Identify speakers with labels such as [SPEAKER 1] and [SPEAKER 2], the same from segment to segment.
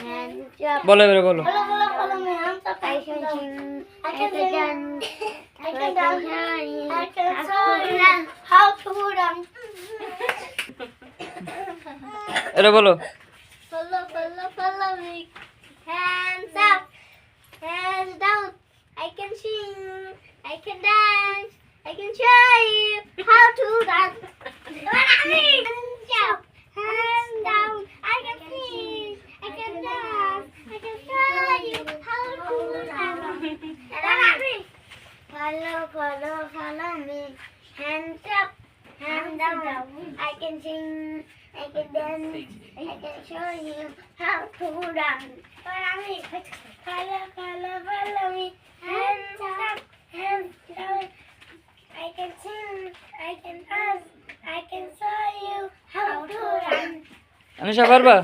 [SPEAKER 1] Hands up.
[SPEAKER 2] বলো এবারে বলো।
[SPEAKER 1] Follow me. Hands up. I can sing. I can dance. I can dance. I can run. How to run?
[SPEAKER 2] এটা বলো।
[SPEAKER 1] Follow me. Hands up. Hands down. I can sing. I can dance. I can show you how to run. Hands up. Hands down. I can sing. I can dance. I can show you how to run. Follow me. Hands up. Hands down. I can sing. I can dance. I can show you how to run. Follow me. Follow me. Hands up. Hands down. I can sing. I can dance. I can show you how to run.
[SPEAKER 2] Anisha পারবা?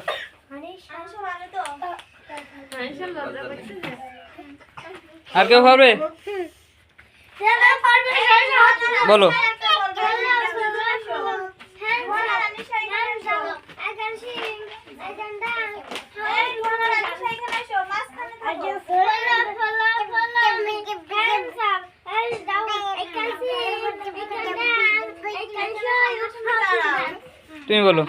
[SPEAKER 2] আর কেউ পারবে? বলো। তুমি বলো।